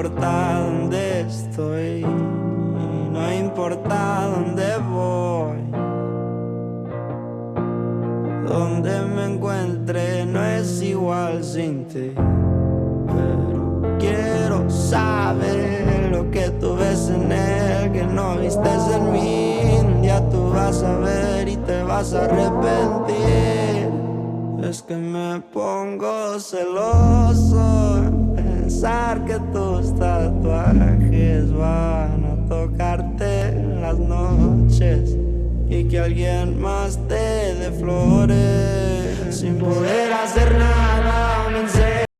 importa dónde estoy, no importa dónde voy, donde me encuentre no es igual sin ti. Pero quiero saber lo que tú ves en él, que no vistes en mí. Un día tú vas a ver y te vas a arrepentir. Es que me pongo celoso en pensar que tus tatuajes van a tocarte en las noches y que alguien más te dé flores sin poder hacer nada.